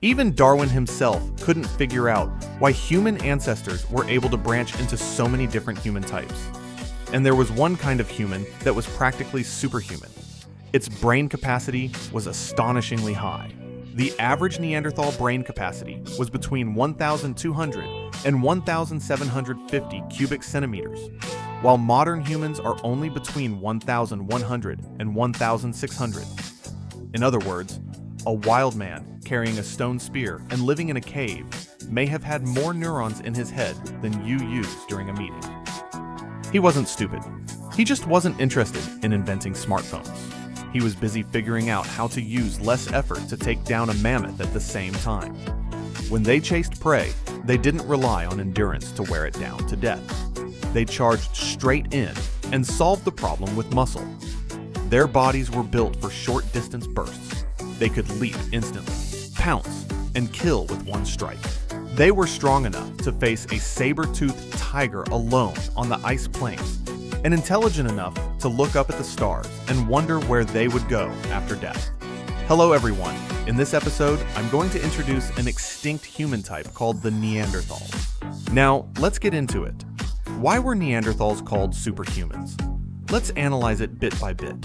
Even Darwin himself couldn't figure out why human ancestors were able to branch into so many different human types. And there was one kind of human that was practically superhuman. Its brain capacity was astonishingly high. The average Neanderthal brain capacity was between 1,200 and 1,750 cubic centimeters, while modern humans are only between 1,100 and 1,600. In other words, a wild man carrying a stone spear and living in a cave may have had more neurons in his head than you use during a meeting. He wasn't stupid. He just wasn't interested in inventing smartphones. He was busy figuring out how to use less effort to take down a mammoth at the same time. When they chased prey, they didn't rely on endurance to wear it down to death. They charged straight in and solved the problem with muscle. Their bodies were built for short-distance bursts. They could leap instantly, pounce, and kill with one strike. They were strong enough to face a saber-toothed tiger alone on the ice plains, and intelligent enough to look up at the stars and wonder where they would go after death. Hello everyone. In this episode, I'm going to introduce an extinct human type called the Neanderthals. Now, let's get into it. Why were Neanderthals called superhumans? Let's analyze it bit by bit.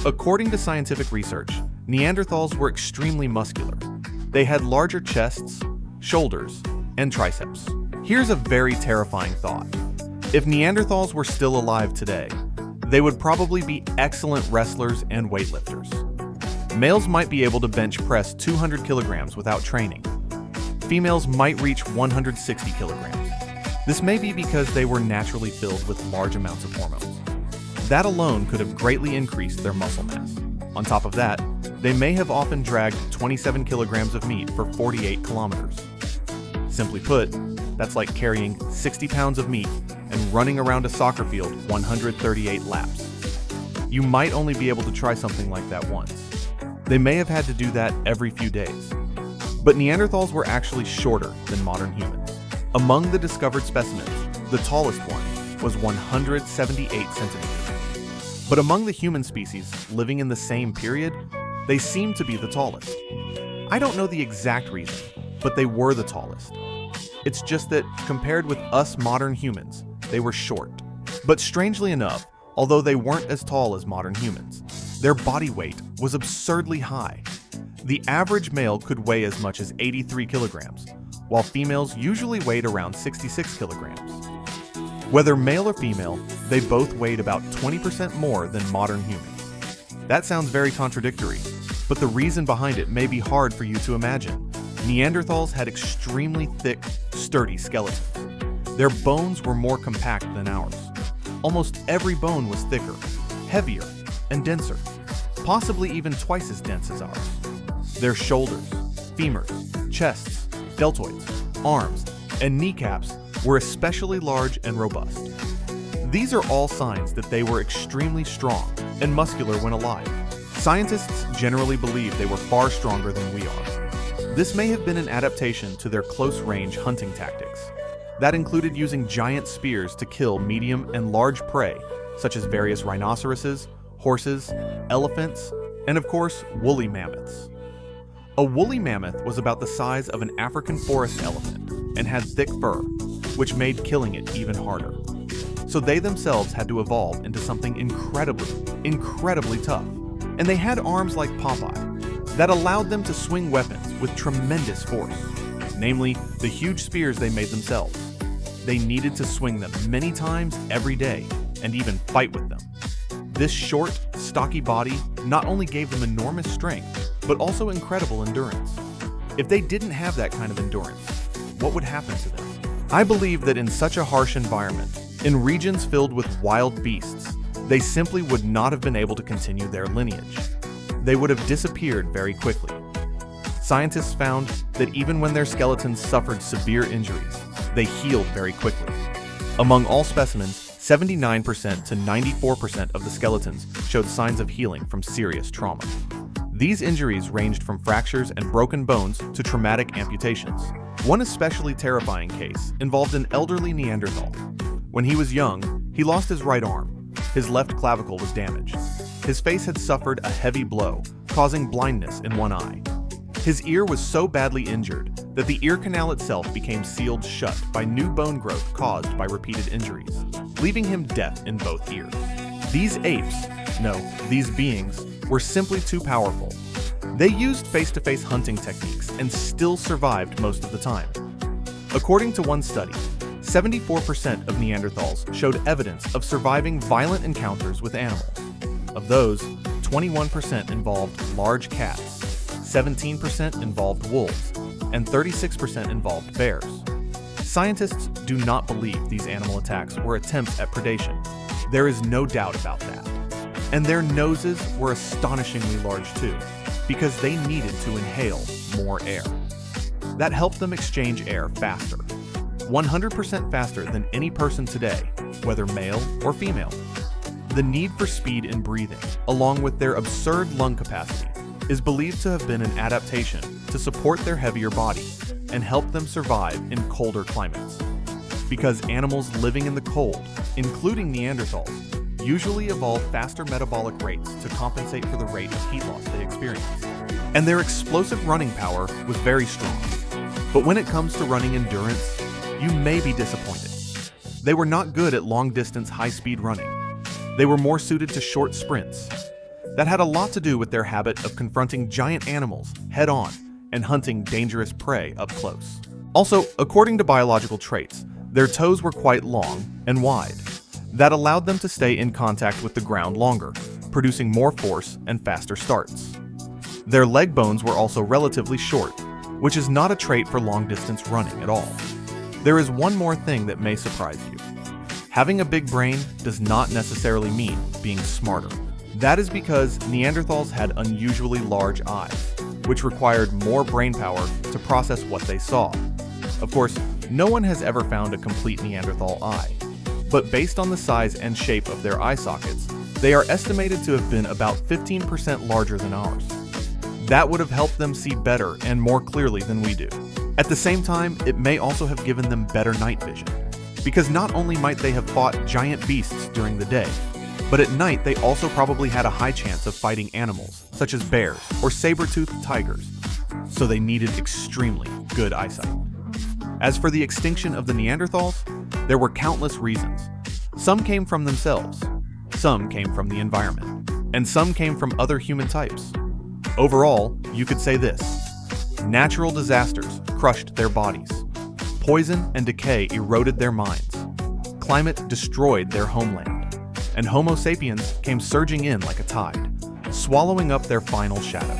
According to scientific research, Neanderthals were extremely muscular. They had larger chests, shoulders, and triceps. Here's a very terrifying thought. If Neanderthals were still alive today, they would probably be excellent wrestlers and weightlifters. Males might be able to bench press 200 kilograms without training. Females might reach 160 kilograms. This may be because they were naturally filled with large amounts of hormones. That alone could have greatly increased their muscle mass. On top of that, they may have often dragged 27 kilograms of meat for 48 kilometers. Simply put, that's like carrying 60 pounds of meat and running around a soccer field 138 laps. You might only be able to try something like that once. They may have had to do that every few days. But Neanderthals were actually shorter than modern humans. Among the discovered specimens, the tallest one was 178 centimeters. But among the human species living in the same period, they seem to be the tallest. I don't know the exact reason, but they were the tallest. It's just that, compared with us modern humans, they were short. But strangely enough, although they weren't as tall as modern humans, their body weight was absurdly high. The average male could weigh as much as 83 kilograms, while females usually weighed around 66 kilograms. Whether male or female, they both weighed about 20% more than modern humans. That sounds very contradictory, but the reason behind it may be hard for you to imagine. Neanderthals had extremely thick, sturdy skeletons. Their bones were more compact than ours. Almost every bone was thicker, heavier, and denser, possibly even twice as dense as ours. Their shoulders, femurs, chests, deltoids, arms, and kneecaps were especially large and robust. These are all signs that they were extremely strong and muscular when alive. Scientists generally believe they were far stronger than we are. This may have been an adaptation to their close-range hunting tactics. That included using giant spears to kill medium and large prey, such as various rhinoceroses, horses, elephants, and of course, woolly mammoths. A woolly mammoth was about the size of an African forest elephant and had thick fur, which made killing it even harder. So they themselves had to evolve into something incredibly tough. And they had arms like Popeye that allowed them to swing weapons with tremendous force, namely the huge spears they made themselves. They needed to swing them many times every day and even fight with them. This short, stocky body not only gave them enormous strength, but also incredible endurance. If they didn't have that kind of endurance, what would happen to them? I believe that in such a harsh environment, in regions filled with wild beasts, they simply would not have been able to continue their lineage. They would have disappeared very quickly. Scientists found that even when their skeletons suffered severe injuries, they healed very quickly. Among all specimens, 79% to 94% of the skeletons showed signs of healing from serious trauma. These injuries ranged from fractures and broken bones to traumatic amputations. One especially terrifying case involved an elderly Neanderthal. When he was young, he lost his right arm. His left clavicle was damaged. His face had suffered a heavy blow, causing blindness in one eye. His ear was so badly injured that the ear canal itself became sealed shut by new bone growth caused by repeated injuries, leaving him deaf in both ears. These these beings, were simply too powerful. They used face-to-face hunting techniques and still survived most of the time. According to one study, 74% of Neanderthals showed evidence of surviving violent encounters with animals. Of those, 21% involved large cats, 17% involved wolves, and 36% involved bears. Scientists do not believe these animal attacks were attempts at predation. There is no doubt about that. And their noses were astonishingly large too, because they needed to inhale more air. That helped them exchange air faster, 100% faster than any person today, whether male or female. The need for speed in breathing, along with their absurd lung capacity, is believed to have been an adaptation to support their heavier body and help them survive in colder climates. Because animals living in the cold, including Neanderthals, usually evolve faster metabolic rates to compensate for the rate of heat loss they experience. And their explosive running power was very strong. But when it comes to running endurance, you may be disappointed. They were not good at long-distance, high-speed running. They were more suited to short sprints. That had a lot to do with their habit of confronting giant animals head-on and hunting dangerous prey up close. Also, according to biological traits, their toes were quite long and wide. That allowed them to stay in contact with the ground longer, producing more force and faster starts. Their leg bones were also relatively short, which is not a trait for long-distance running at all. There is one more thing that may surprise you. Having a big brain does not necessarily mean being smarter. That is because Neanderthals had unusually large eyes, which required more brain power to process what they saw. Of course, no one has ever found a complete Neanderthal eye, but based on the size and shape of their eye sockets, they are estimated to have been about 15% larger than ours. That would have helped them see better and more clearly than we do. At the same time, it may also have given them better night vision, because not only might they have fought giant beasts during the day, but at night they also probably had a high chance of fighting animals, such as bears or saber-toothed tigers, so they needed extremely good eyesight. As for the extinction of the Neanderthals, there were countless reasons. Some came from themselves, some came from the environment, and some came from other human types. Overall, you could say this: natural disasters crushed their bodies, poison and decay eroded their minds, climate destroyed their homeland, and Homo sapiens came surging in like a tide, swallowing up their final shadow.